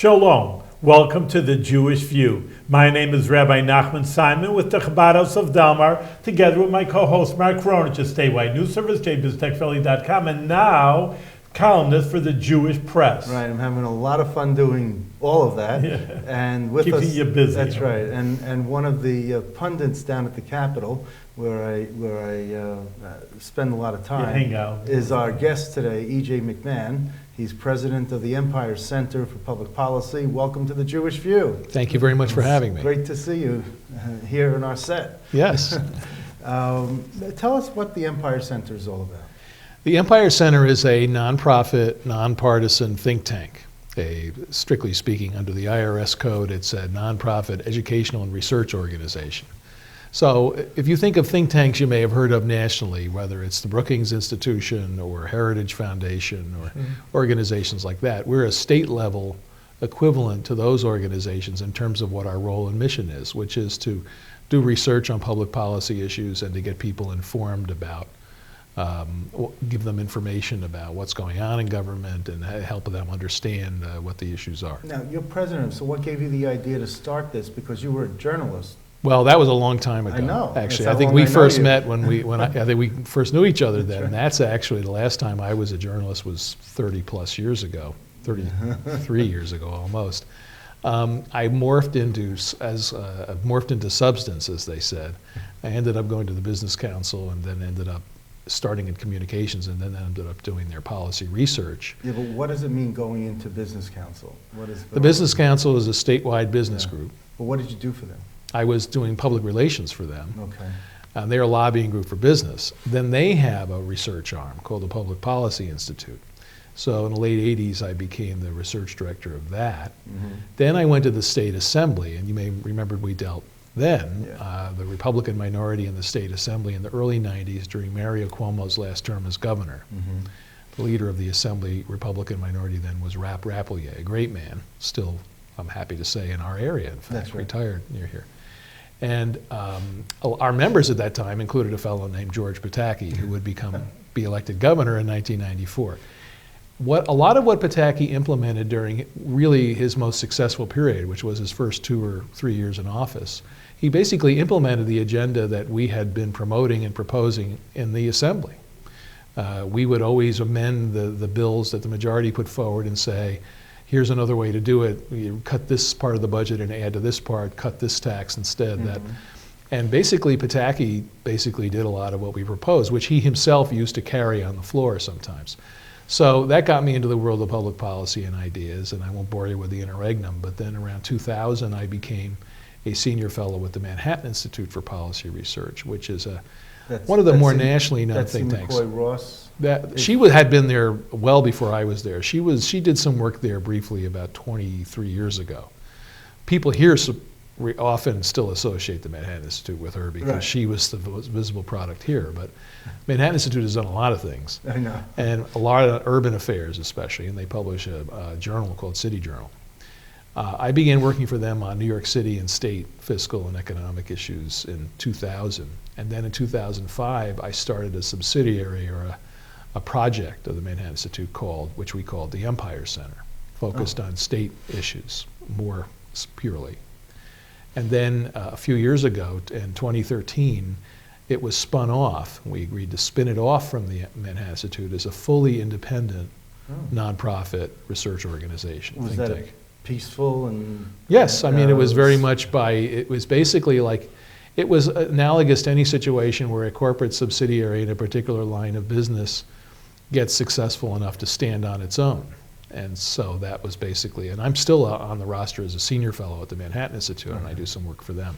Shalom. Welcome to the Jewish View. My name is Rabbi Nachman Simon with the Chabad House of Delmar, together with my co-host Mark Ronich of Statewide News Service, jbiztechphilly.com, and now columnist for the Jewish Press. Right, I'm having a lot of fun doing all of that. Yeah. And with Keeping us, you busy. That's right. And one of the pundits down at the Capitol, where I spend a lot of time, hang out. is our guest today, E.J. McMahon. He's president of the Empire Center for Public Policy. Welcome to the Jewish View. Thank you very much for having me. Great to see you here in our set. Yes. Tell us what the Empire Center is all about. The Empire Center is a nonprofit, nonpartisan think tank. Strictly speaking, under the IRS code, it's a nonprofit educational and research organization. So if you think of think tanks you may have heard of nationally, whether it's the Brookings Institution or Heritage Foundation or organizations like that, we're a state level equivalent to those organizations in terms of what our role and mission is, which is to do research on public policy issues and to get people informed about, give them information about what's going on in government and help them understand what the issues are. Now, you're president, so what gave you the idea to start this? Because you were a journalist. Well, that was a long time ago. I know. Actually, I think we first met when I think we first knew each other then. And that's actually the last time I was a journalist was 30 plus years ago, 33 years ago almost. I morphed into substance, as they said. I ended up going to the Business Council and then ended up starting in communications and then ended up doing their policy research. Yeah, but what does it mean going into Business Council? The Business Council is a statewide business group. But what did you do for them? I was doing public relations for them. Okay. They're a lobbying group for business. Then they have a research arm called the Public Policy Institute. So in the late 80s, I became the research director of that. Then I went to the State Assembly, and you may remember we dealt then, the Republican minority in the State Assembly in the early 90s during Mario Cuomo's last term as governor. The leader of the Assembly Republican minority then was Rap Rapelier, a great man, still, I'm happy to say, in our area, in fact, retired near here. And our members at that time included a fellow named George Pataki, who would be elected governor in 1994. A lot of what Pataki implemented during really his most successful period, which was his first 2 or 3 years in office, he basically implemented the agenda that we had been promoting and proposing in the Assembly. We would always amend the bills that the majority put forward and say, here's another way to do it. You cut this part of the budget and add to this part, cut this tax instead. And basically, Pataki did a lot of what we proposed, which he himself used to carry on the floor sometimes. So that got me into the world of public policy and ideas, and I won't bore you with the interregnum, but then around 2000, I became a senior fellow with the Manhattan Institute for Policy Research, which is one of the more nationally known think tanks. McCoy Ross? She had been there well before I was there. She did some work there briefly about 23 years ago. People here often still associate the Manhattan Institute with her because she was the most visible product here. But Manhattan Institute has done a lot of things. I know. And a lot of urban affairs especially, and they publish a journal called City Journal. I began working for them on New York City and state fiscal and economic issues in 2000. And then in 2005, I started a subsidiary or a project of the Manhattan Institute which we called the Empire Center, focused on state issues more purely. And then a few years ago, in 2013, it was spun off. We agreed to spin it off from the Manhattan Institute as a fully independent, nonprofit research organization. Was that peaceful and? Yes, I mean it was very much it was basically like, it was analogous to any situation where a corporate subsidiary in a particular line of business gets successful enough to stand on its own. And so that was basically, and I'm still on the roster as a senior fellow at the Manhattan Institute, and I do some work for them.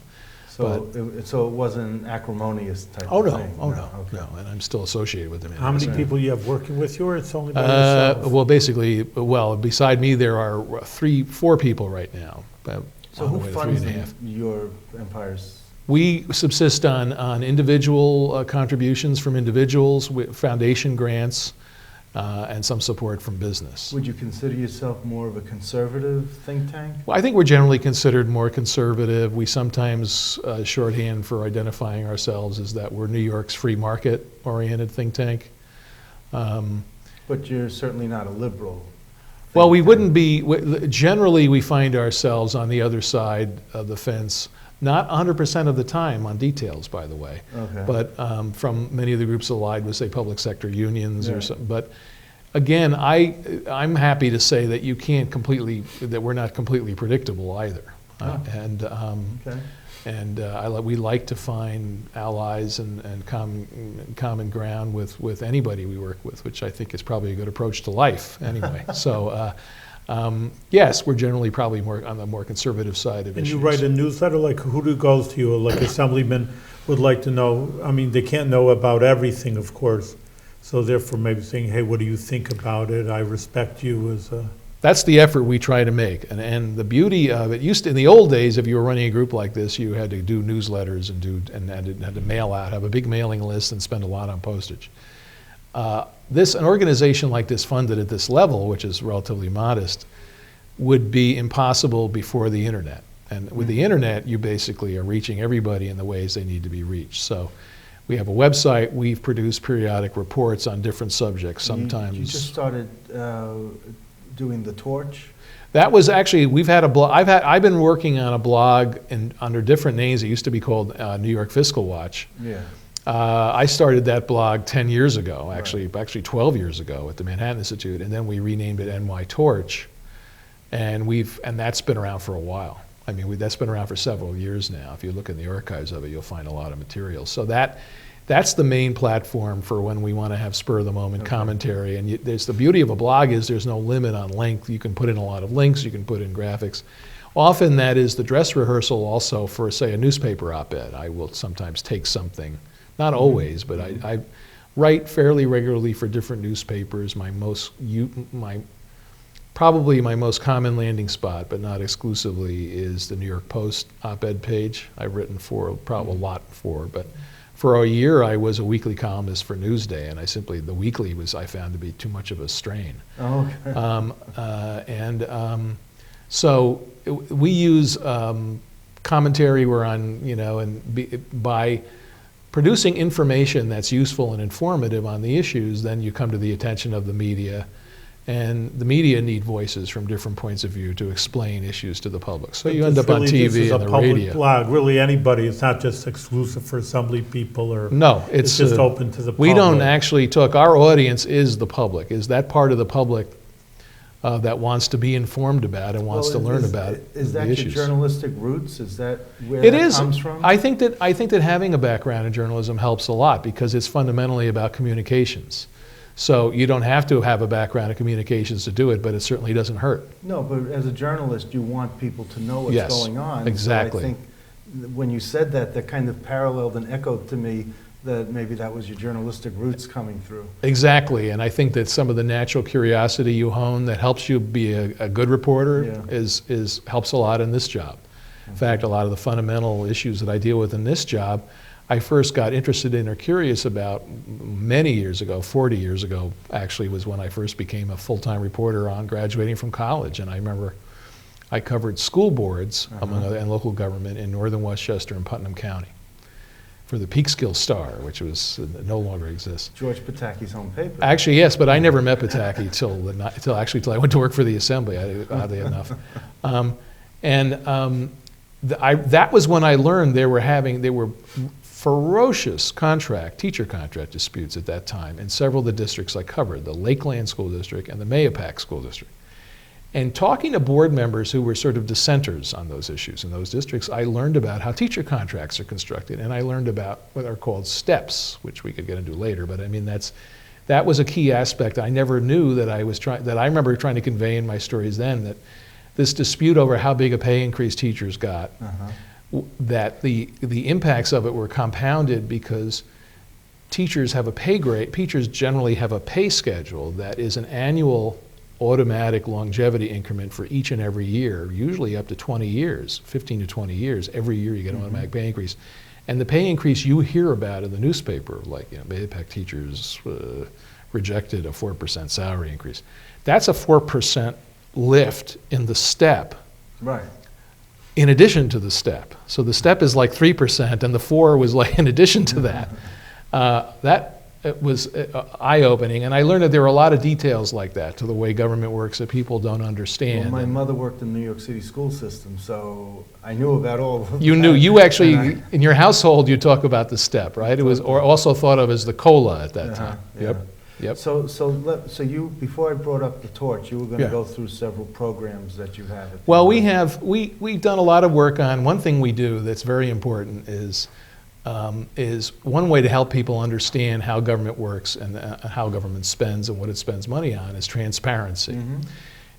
So it wasn't acrimonious type of thing? No, and I'm still associated with them. How many people you have working with you, or it's only by yourself? Well, beside me there are 4 people right now. So who funds your Empire's? We subsist on individual contributions from individuals, foundation grants, and some support from business. Would you consider yourself more of a conservative think tank? Well, I think we're generally considered more conservative. We sometimes shorthand for identifying ourselves as that we're New York's free market-oriented think tank. But you're certainly not a liberal Well, we wouldn't be, generally we find ourselves on the other side of the fence, not 100% of the time on details, by the way, Okay. but from many of the groups allied with, say, public sector unions Yeah. or something. But again, I'm happy to say that that we're not completely predictable either. Oh. Okay. We like to find allies and common ground with anybody we work with, which I think is probably a good approach to life anyway. So yes, we're generally probably more on the more conservative side of And issues. you write a newsletter, like who goes to you? Like assemblymen would like to know, I mean, they can't know about everything, of course. So therefore maybe saying, hey, what do you think about it? I respect you as a... That's the effort we try to make. And the beauty of it, in the old days, if you were running a group like this, you had to do newsletters and had to mail out, have a big mailing list and spend a lot on postage. An organization like this funded at this level, which is relatively modest, would be impossible before the internet. And with the internet, you basically are reaching everybody in the ways they need to be reached. So we have a website, we've produced periodic reports on different subjects, sometimes. You just started doing the torch? That was actually, we've had a blog, I've been working on a blog under different names. It used to be called New York Fiscal Watch. Yeah. I started that blog 10 years ago, actually 12 years ago at the Manhattan Institute, and then we renamed it NY Torch, and that's been around for a while. I mean, that's been around for several years now. If you look in the archives of it, you'll find a lot of material. So that's the main platform for when we want to have spur-of-the-moment commentary. And there's the beauty of a blog is there's no limit on length. You can put in a lot of links. You can put in graphics. Often that is the dress rehearsal also for, say, a newspaper op-ed. I will sometimes take something, not always, but I write fairly regularly for different newspapers. Probably my most common landing spot, but not exclusively, is the New York Post op-ed page. I've written for probably a lot for, but for a year I was a weekly columnist for Newsday, and the weekly I found to be too much of a strain. Oh, okay. So we use commentary. We're on, by producing information that's useful and informative on the issues, then you come to the attention of the media. And the media need voices from different points of view to explain issues to the public. So you end up on TV and the radio. This is a public blog, really anybody. It's not just exclusive for assembly people or... No, it's just open to the public. We don't actually talk, our audience is the public, is that part of the public that wants to be informed about and wants to learn about Is that your journalistic roots? Is that where it that is. comes from? I think that having a background in journalism helps a lot because it's fundamentally about communications. So you don't have to have a background in communications to do it, but it certainly doesn't hurt. No, but as a journalist, you want people to know what's going on. Exactly. So I think when you said that kind of paralleled and echoed to me that maybe that was your journalistic roots coming through. Exactly, and I think that some of the natural curiosity you hone that helps you be a good reporter helps a lot in this job. In fact, a lot of the fundamental issues that I deal with in this job, I first got interested in or curious about many years ago, 40 years ago actually, was when I first became a full-time reporter on graduating from college. And I remember I covered school boards among other, and local government in northern Westchester and Putnam County for the Peekskill Star, which no longer exists. George Pataki's home paper. Actually, yes, but I never met Pataki till I went to work for the Assembly, oddly enough. That was when I learned they were ferocious teacher contract disputes at that time in several of the districts I covered, the Lakeland School District and the Mahopac School District. And talking to board members who were sort of dissenters on those issues in those districts, I learned about how teacher contracts are constructed, and I learned about what are called steps, which we could get into later, but I mean that was a key aspect I never knew that I remember trying to convey in my stories then, that this dispute over how big a pay increase teachers got, that the impacts of it were compounded because teachers generally have a pay schedule that is an annual automatic longevity increment for each and every year, usually up to 20 years, 15 to 20 years. Every year you get an automatic pay increase. And the pay increase you hear about in the newspaper, like Mahopac teachers rejected a 4% salary increase. That's a 4% lift in the step. Right. In addition to the step. So the step is like 3% and the 4 was like in addition to that. it was eye-opening, and I learned that there are a lot of details like that to the way government works that people don't understand. Well, my mother worked in the New York City school system, so I knew about all of You that. knew, you actually, And in your household, you talk about the STEP, right? It was, or also thought of as the COLA at that Uh-huh, time. yeah. Yep, yep. So you, before I brought up the torch, you were going to Yeah. go through several programs that you have. Well, we've done a lot of work on, one thing we do that's very important is one way to help people understand how government works and how government spends and what it spends money on is transparency. Mhm.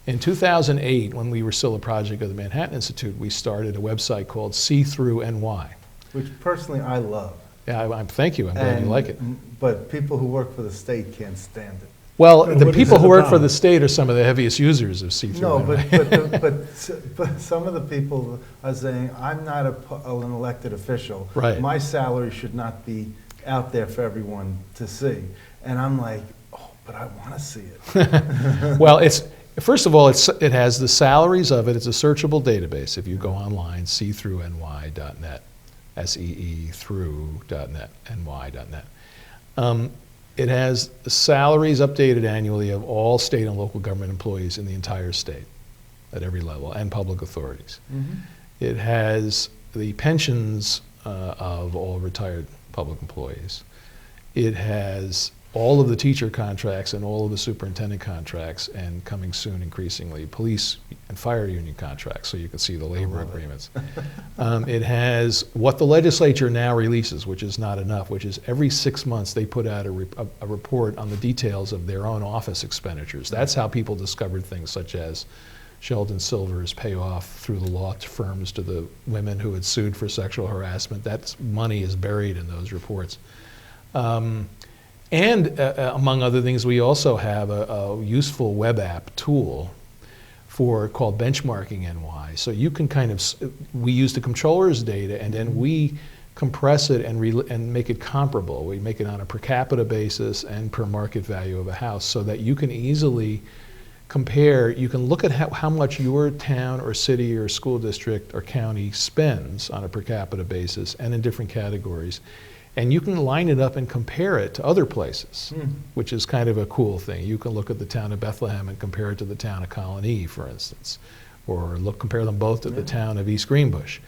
In 2008, when we were still a project of the Manhattan Institute, we started a website called SeeThroughNY. Which personally I love. Yeah, thank you, I'm glad you like it. But people who work for the state can't stand it. Well, And the what is people it who work for about? the state are some of the heaviest users of No, SeeThroughNY. but some of the people are saying, I'm not an elected official. Right. My salary should not be out there for everyone to see. And I'm like, oh, but I want to see it. Well, first of all, it has the salaries of it. It's a searchable database. If you go online, SeeThroughNY.net, SEE-through.net, NY.net. It has the salaries updated annually of all state and local government employees in the entire state at every level, and public authorities. Mhm. It has the pensions of all retired public employees. It has all of the teacher contracts and all of the superintendent contracts, and coming soon increasingly police and fire union contracts, so you can see the labor love it. agreements. It has what the legislature now releases, which is not enough, which is every 6 months they put out a report on the details of their own office expenditures. That's how people discovered things such as Sheldon Silver's payoff through the law firms to the women who had sued for sexual harassment. That money is buried in those reports. And among other things, we also have a useful web app tool called Benchmarking NY. So you can we use the controller's data, and then we compress it and make it comparable. We make it on a per capita basis and per market value of a house, so that you can easily compare. You can look at how much your town or city or school district or county spends on a per capita basis and in different categories. And you can line it up and compare it to other places, which is kind of a cool thing. You can look at the town of Bethlehem and compare it to the town of Colony, for instance, or compare them both to the town of East Greenbush.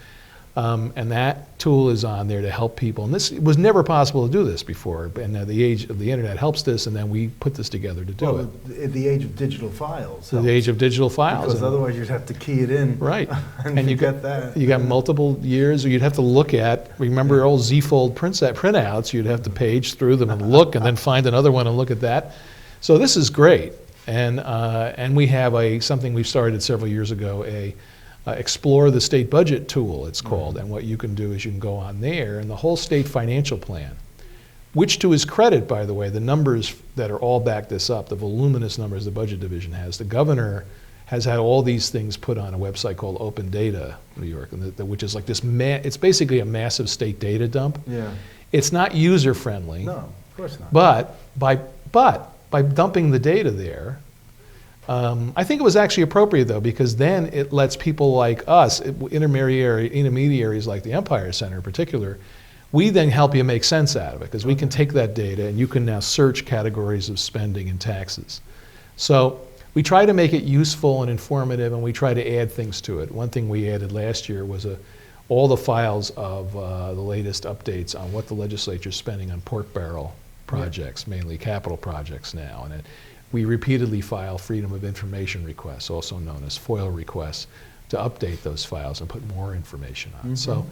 And that tool is on there to help people. And it was never possible to do this before. And the age of the internet helps this, and then we put this together to do it. At the age of digital files. So the age of digital files. Because otherwise you'd have to key it in. Right. And you get that. You got multiple years, or you'd have to look at, remember old Z-fold printouts, you'd have to page through them and look, and then find another one and look at that. So this is great. And we have something we've started several years ago, Explore the State Budget tool, it's called. And what you can do is you can go on there, and the whole state financial plan, which to his credit, by the way, the numbers that are all back this up, the voluminous numbers the Budget Division has, the governor has had all these things put on a website called Open Data New York, which is like this, it's basically a massive state data dump. Yeah. It's not user-friendly. No, of course not. But by dumping the data there, I think it was actually appropriate, though, because then it lets people like us, intermediaries like the Empire Center in particular, we then help you make sense out of it, because we can take that data and you can now search categories of spending and taxes. So we try to make it useful and informative, and we try to add things to it. One thing we added last year was all the files of the latest updates on what the legislature is spending on pork barrel projects, mainly capital projects now. And we repeatedly file Freedom of Information requests, also known as FOIL requests, to update those files and put more information on. So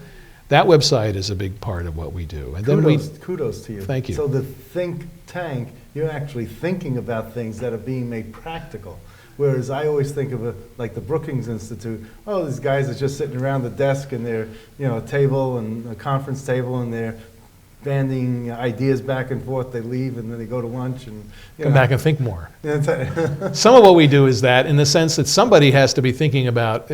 that website is a big part of what we do. And Kudos to you. Thank you. So the think tank, you're actually thinking about things that are being made practical. Whereas I always think of it like the Brookings Institute. Oh, these guys are just sitting around the desk and they're, a table and a conference table, and they're banding ideas back and forth. They leave and then they go to lunch and come back and think more. Yeah. Some of what we do is that, in the sense that somebody has to be thinking about,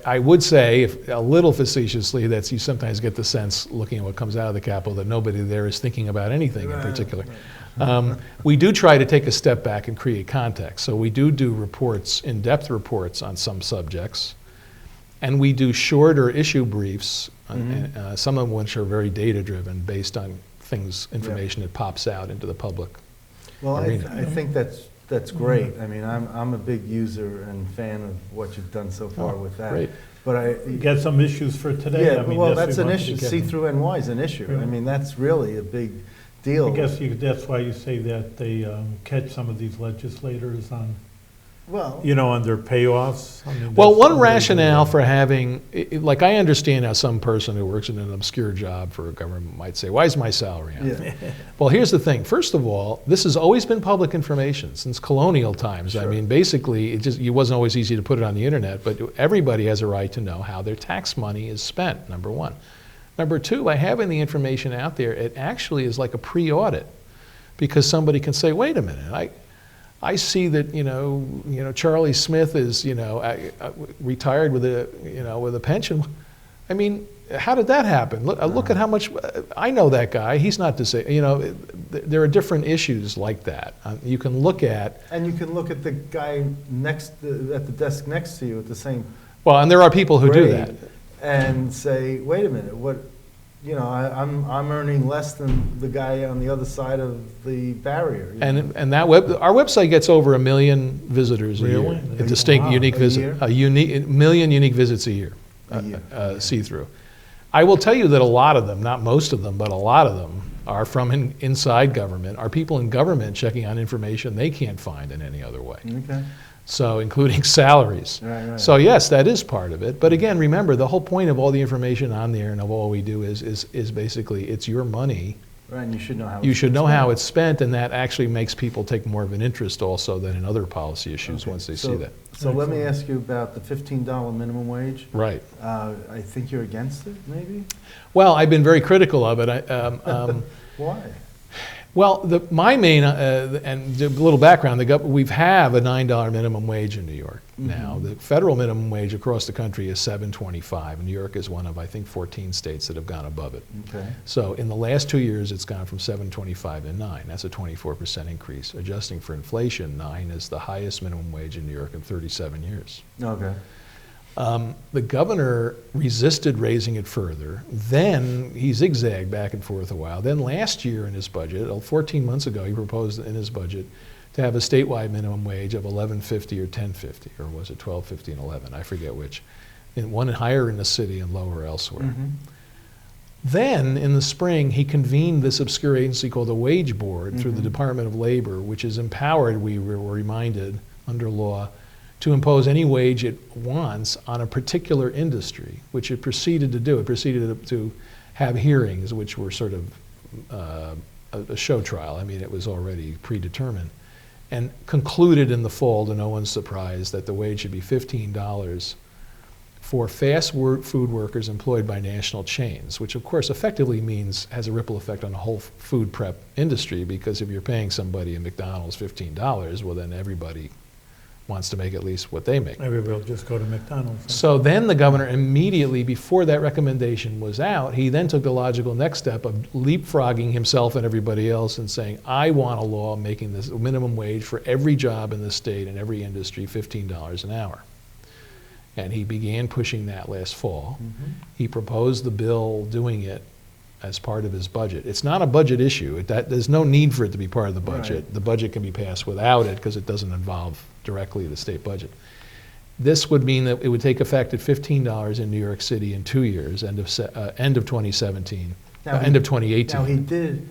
I would say, a little facetiously, that you sometimes get the sense, looking at what comes out of the Capitol, that nobody there is thinking about anything in particular. We do try to take a step back and create context. So we do reports, in-depth reports on some subjects, and we do shorter issue briefs, some of which are very data-driven, based on information that pops out into the public. Well, arena. I think that's great. I mean, I'm a big user and fan of what you've done so far with that. Great. But You got some issues for today. yeah, I mean, well, yes, we that's an wanted to issue. get- SeeThroughNY is an issue. Yeah. I mean, that's really a big deal. I guess that's why you say that they catch some of these legislators on, Well, on their payoffs. I mean, Well, that's one something rationale that- for having, like I understand how some person who works in an obscure job for a government might say, why is my salary on? yeah. Well, here's the thing. First of all, this has always been public information since colonial times. I Sure. mean, basically, it wasn't always easy to put it on the internet, but everybody has a right to know how their tax money is spent, number one. Number two, by having the information out there, it actually is like a pre-audit, because somebody can say, wait a minute, I see that Charlie Smith is retired with a pension. I mean, how did that happen? Look at how much I know that guy. He's not disabled. There are different issues like that. You can look at. And you can look at the guy at the desk next to you at the same Well, and there are people who do grade that. and say, wait a minute, what? I'm earning less than the guy on the other side of the barrier. And that our website gets over 1 million visitors a Really? year. A distinct, Wow. unique A visit. year? A million unique visits a year. A year. See-through. I will tell you that a lot of them, not most of them, but a lot of them are from inside government, are people in government checking on information they can't find in any other way. Okay. So including salaries. Right. So yes, that is part of it. But again, remember, the whole point of all the information on there and of all we do is basically it's your money. Right, and you should know how. You should know how it's spent, and that actually makes people take more of an interest also than in other policy issues Okay, once they so- see that. So let me ask you about the $15 minimum wage. Right. I think you're against it, maybe? Well, I've been very critical of it. Why? Well, my main, and a little background, we have a $9 minimum wage in New York now. The federal minimum wage across the country is $7.25, and New York is one of, I think, 14 states that have gone above it. Okay. So in the last 2 years, it's gone from $7.25 to $9. That's a 24% increase. Adjusting for inflation, $9 is the highest minimum wage in New York in 37 years. Okay. The governor resisted raising it further. Then he zigzagged back and forth a while. Then last year in his budget, 14 months ago, he proposed in his budget to have a statewide minimum wage of $11.50 or $10.50, or was it $12.50 and $11? I forget which. One higher in the city and lower elsewhere. Mhm. Then in the spring, he convened this obscure agency called the Wage Board through the Department of Labor, which is empowered, we were reminded, under law, to impose any wage it wants on a particular industry, which it proceeded to do. It proceeded to have hearings, which were sort of a show trial. I mean, it was already predetermined. And concluded in the fall, to no one's surprise, that the wage should be $15 for fast food workers employed by national chains, which of course effectively means, has a ripple effect on the whole food prep industry, because if you're paying somebody in McDonald's $15, well then everybody wants to make at least what they make. Everybody will just go to McDonald's. So then the governor immediately, before that recommendation was out, he then took the logical next step of leapfrogging himself and everybody else and saying, I want a law making this minimum wage for every job in the state and every industry $15 an hour. And he began pushing that last fall. He proposed the bill doing it as part of his budget. It's not a budget issue. There's no need for it to be part of the budget. Right. The budget can be passed without it because it doesn't involve directly the state budget. This would mean that it would take effect at $15 in New York City in 2 years, end of 2017, Now end of 2018. Now, he did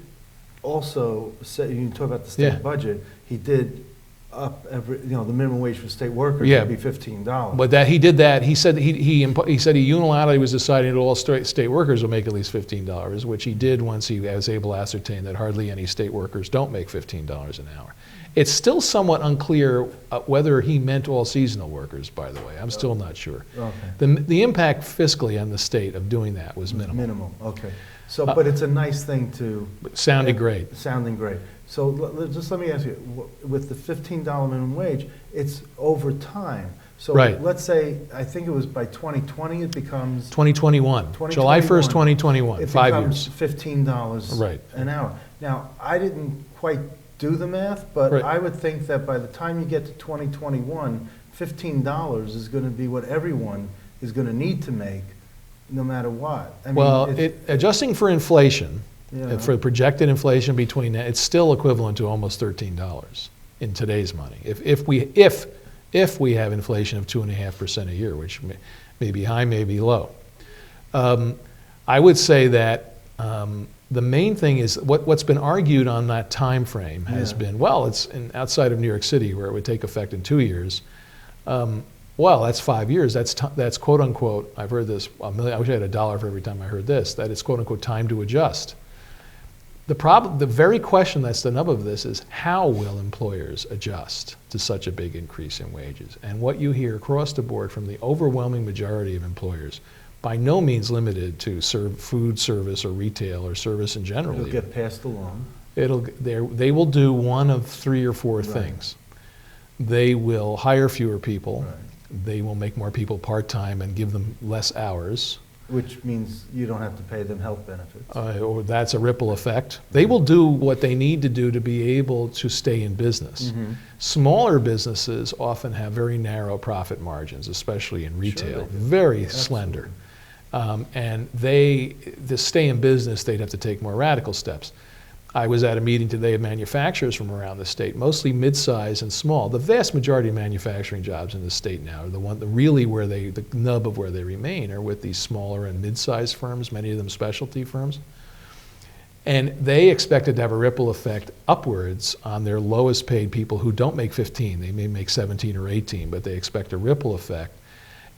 also say, you talk about the state Yeah. budget, he did up the minimum wage for state workers Yeah. would be $15. But that he did that, he said he said he unilaterally was deciding that all state workers will make at least $15, which he did once he was able to ascertain that hardly any state workers don't make $15 an hour. It's still somewhat unclear whether he meant all seasonal workers, by the way. I'm still not sure. Okay. The impact fiscally on the state of doing that was minimal. Minimal, okay. So, but it's a nice thing to. Sounded great. Sounding great. So just let me ask you, with the $15 minimum wage, it's over time. So Right. let's say, I think it was by 2020, it becomes. 2021, July 1st, 2021, 5 years. It becomes $15 Right. an hour. Now, I didn't quite do the math, but Right. I would think that by the time you get to 2021, $15 is going to be what everyone is going to need to make, no matter what. I mean, Well, adjusting for inflation, Yeah. For projected inflation between that, it's still equivalent to almost $13 in today's money. If we have inflation of 2.5% a year, which may be high, may be low. I would say that the main thing is what's been argued on that time frame has been, well, it's outside of New York City where it would take effect in 2 years. Well, that's 5 years. That's quote unquote, I've heard this a million, I wish I had $1 for every time I heard this, that it's quote unquote time to adjust. The very question that's the nub of this is how will employers adjust to such a big increase in wages? And what you hear across the board from the overwhelming majority of employers, by no means limited to food service or retail or service in general. It'll get passed along. They will do one of 3 or 4 things. They will hire fewer people. Right. They will make more people part-time and give them less hours. Which means you don't have to pay them health benefits. Or that's a ripple effect. They will do what they need to do to be able to stay in business. Mm-hmm. Smaller businesses often have very narrow profit margins, especially in retail, very slender. And to stay in business, they'd have to take more radical steps. I was at a meeting today of manufacturers from around the state, mostly mid-size and small. The vast majority of manufacturing jobs in the state now are the nub of where they remain are with these smaller and mid-sized firms, many of them specialty firms. And they expected to have a ripple effect upwards on their lowest paid people who don't make 15. They may make 17 or 18, but they expect a ripple effect.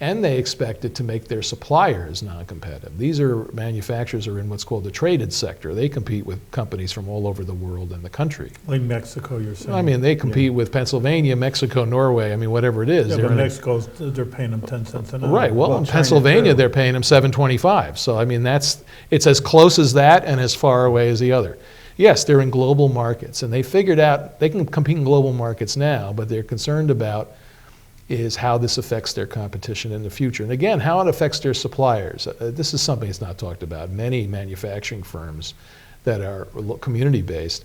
And they expect it to make their suppliers non-competitive. These are manufacturers are in what's called the traded sector. They compete with companies from all over the world and the country. Like Mexico, you're saying? I mean, they compete with Pennsylvania, Mexico, Norway, I mean, whatever it is. Yeah, but Mexico's, they're paying them 10 cents an hour. Right, well, in China Pennsylvania, too. they're paying them $7.25. So, I mean, it's as close as that and as far away as the other. Yes, they're in global markets, and they figured out they can compete in global markets now, but they're concerned about is how this affects their competition in the future. And again, how it affects their suppliers. This is something that's not talked about. Many manufacturing firms that are community-based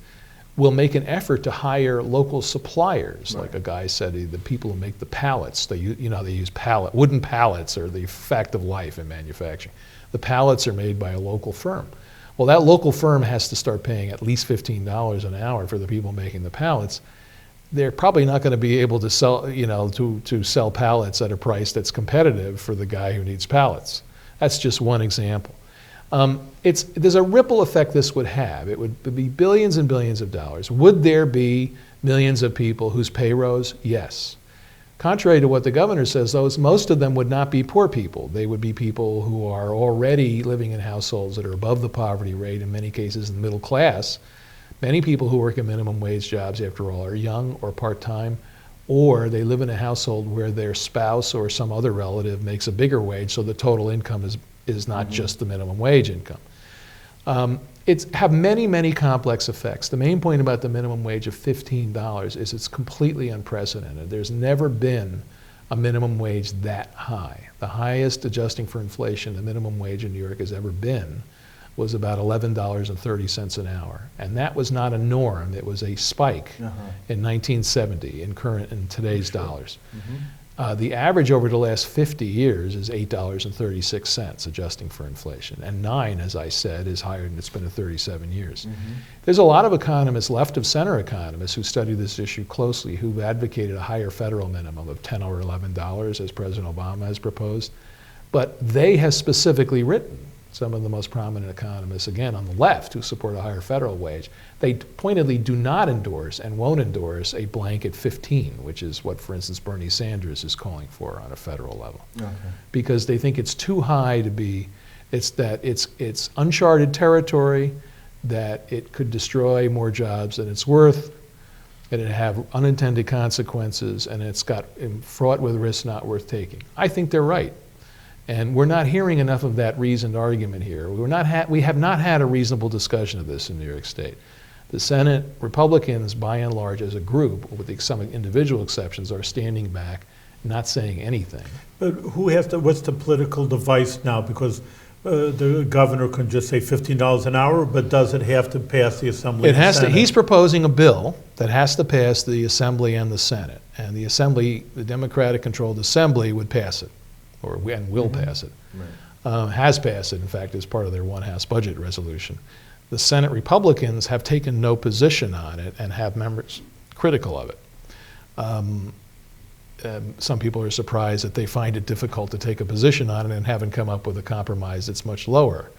will make an effort to hire local suppliers. Like a guy said, the people who make the pallets, they use wooden pallets are the fact of life in manufacturing. The pallets are made by a local firm. Well, that local firm has to start paying at least $15 an hour for the people making the pallets. They're probably not going to be able to sell, to sell pallets at a price that's competitive for the guy who needs pallets. That's just one example. There's a ripple effect this would have. It would be billions and billions of dollars. Would there be millions of people whose pay rose? Yes. Contrary to what the governor says, though, most of them would not be poor people. They would be people who are already living in households that are above the poverty rate, in many cases in the middle class. Many people who work in minimum wage jobs, after all, are young or part-time, or they live in a household where their spouse or some other relative makes a bigger wage, so the total income is not just the minimum wage income. It's have many, many complex effects. The main point about the minimum wage of $15 is it's completely unprecedented. There's never been a minimum wage that high. The highest, adjusting for inflation, the minimum wage in New York has ever been was about $11.30 an hour. And that was not a norm. It was a spike in 1970 in today's dollars. The average over the last 50 years is $8.36, adjusting for inflation. And 9, as I said, is higher than it's been in 37 years. There's a lot of economists, left of center economists, who study this issue closely, who've advocated a higher federal minimum of $10 or $11, as President Obama has proposed. But they have specifically written, some of the most prominent economists, again, on the left, who support a higher federal wage, they pointedly do not endorse and won't endorse a blanket 15, which is what, for instance, Bernie Sanders is calling for on a federal level. Because they think it's too high to be, it's uncharted territory, that it could destroy more jobs than it's worth, and it have unintended consequences, and it's got fraught with risks not worth taking. I think they're right. And we're not hearing enough of that reasoned argument here. We have not had a reasonable discussion of this in New York State. The Senate, Republicans, by and large, as a group, with some individual exceptions, are standing back, not saying anything. But what's the political device now? Because the governor can just say $15 an hour, but does it have to pass the Assembly? It has to. He's proposing a bill that has to pass the Assembly and the Senate. And the Assembly, the Democratic-controlled Assembly, would pass it. And will pass it. Has passed it, in fact, as part of their one-house budget resolution. The Senate Republicans have taken no position on it and have members critical of it. Some people are surprised that they find it difficult to take a position on it and haven't come up with a compromise that's much lower.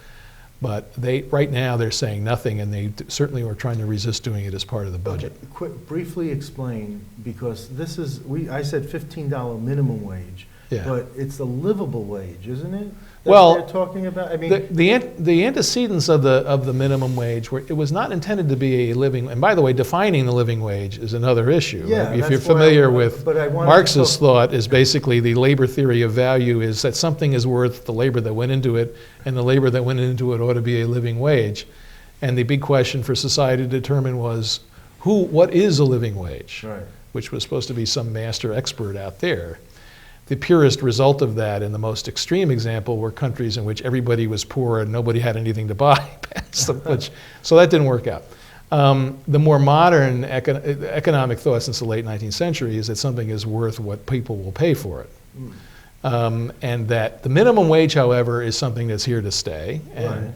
But right now they're saying nothing, and they certainly were trying to resist doing it as part of the budget. Okay, briefly explain, because this is, I said $15 minimum wage, Yeah. but it's a livable wage, isn't it? Well, they're talking about. I mean, the antecedents of the minimum wage it was not intended to be a living. And by the way, defining the living wage is another issue. Yeah, if that's you're why familiar with but I wanted to Marx's thought, is basically the labor theory of value is that something is worth the labor that went into it, and the labor that went into it ought to be a living wage. And the big question for society to determine was what is a living wage, right. which was supposed to be some master expert out there. The purest result of that, and the most extreme example, were countries in which everybody was poor and nobody had anything to buy. So that didn't work out. The more modern economic thought since the late 19th century is that something is worth what people will pay for it. And that the minimum wage, however, is something that's here to stay. And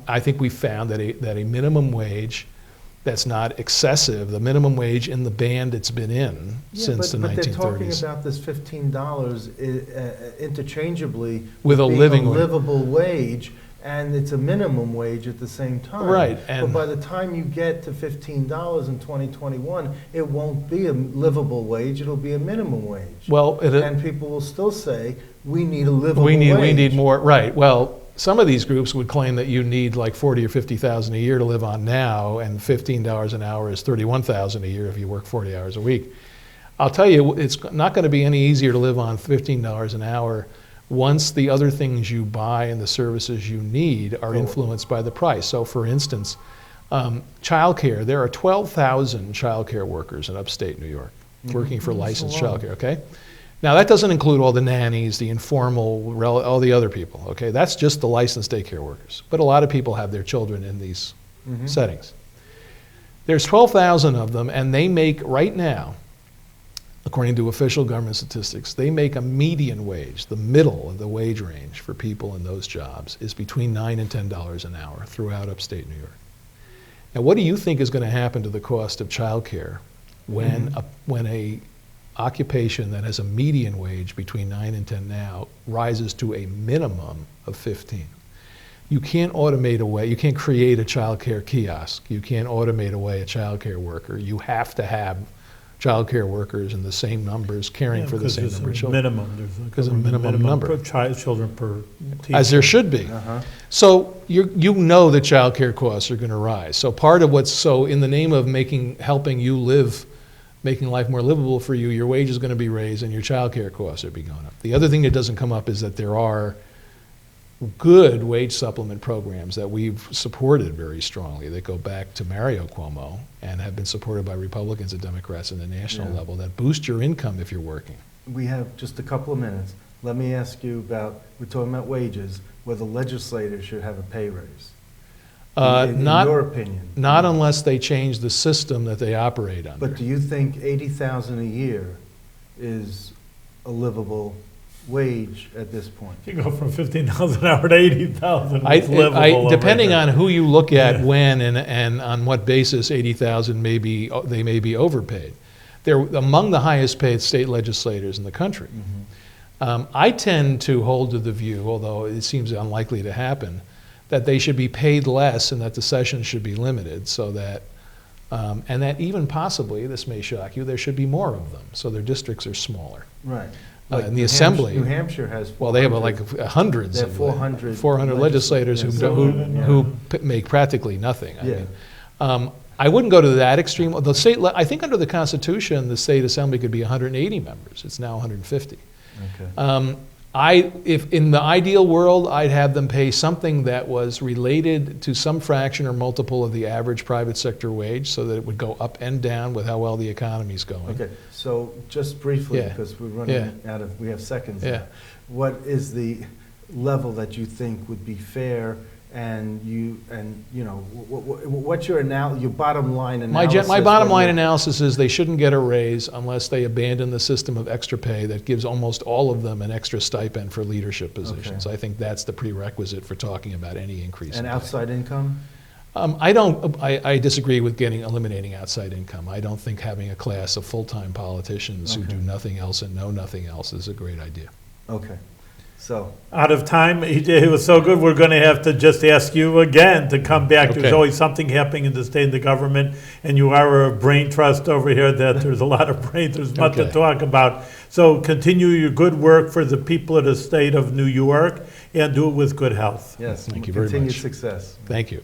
I think we found that a minimum wage that's not excessive, the minimum wage in the band it's been in since the 1930s. But they're talking about this $15 interchangeably with a being living a livable wage, and it's a minimum wage at the same time. Right. But by the time you get to $15 in 2021, it won't be a livable wage, it'll be a minimum wage. Well, and people will still say, we need a livable wage. We need more, right. Well, some of these groups would claim that you need like $40,000 or $50,000 a year to live on now, and $15 an hour is $31,000 a year if you work 40 hours a week. I'll tell you, it's not going to be any easier to live on $15 an hour once the other things you buy and the services you need are influenced by the price. So, for instance, childcare. There are 12,000 childcare workers in upstate New York working for licensed childcare. Okay. Now, that doesn't include all the nannies, the informal, all the other people, okay? That's just the licensed daycare workers. But a lot of people have their children in these settings. There's 12,000 of them, and they make, right now, according to official government statistics, they make a median wage. The middle of the wage range for people in those jobs is between $9 and $10 an hour throughout upstate New York. Now, what do you think is going to happen to the cost of childcare when a occupation that has a median wage between 9 and 10 now rises to a minimum of 15? You can't automate away, you can't create a child care kiosk, you can't automate away a child care worker. You have to have child care workers in the same numbers caring for the same number of children. There's a minimum number per children per teacher. As there should be. So you know that child care costs are going to rise. So part of in the name of helping you live, making life more livable for you, your wage is going to be raised and your child care costs are going up. The other thing that doesn't come up is that there are good wage supplement programs that we've supported very strongly that go back to Mario Cuomo and have been supported by Republicans and Democrats at the national level that boost your income if you're working. We have just a couple of minutes. Let me ask you about, we're talking about wages, whether legislators should have a pay raise. In your opinion. Not unless they change the system that they operate under. But do you think $80,000 a year is a livable wage at this point? You go from $15 an hour to $80,000. It's livable. Depending on who you look at when and on what basis, $80,000 they may be overpaid. They're among the highest paid state legislators in the country. I tend to hold to the view, although it seems unlikely to happen, that they should be paid less and that the sessions should be limited so that, and that even possibly, this may shock you, there should be more of them, so their districts are smaller. Right. In the Assembly. New Hampshire has 400. Well, they have like hundreds of 400 legislators who make practically nothing. Yeah. I wouldn't go to that extreme. The state, I think under the Constitution, the state assembly could be 180 members. It's now 150. Okay. If in the ideal world, I'd have them pay something that was related to some fraction or multiple of the average private sector wage, so that it would go up and down with how well the economy's going. Okay. So just briefly, because we're running out of, we have seconds. Now. What is the level that you think would be fair? And what's your bottom line analysis? My bottom line analysis is they shouldn't get a raise unless they abandon the system of extra pay that gives almost all of them an extra stipend for leadership positions. Okay. I think that's the prerequisite for talking about any increase. And in outside income? I disagree with eliminating outside income. I don't think having a class of full-time politicians who Okay. do nothing else and know nothing else is a great idea. Okay, so, Out of time. It was so good. We're going to have to just ask you again to come back. There's Okay. always something happening in the state and the government, and you are a brain trust over here that there's a lot of brain. There's much to Okay. talk about. So continue your good work for the people of the state of New York and do it with good health. yes, Thank you very continued much. success. Thank you.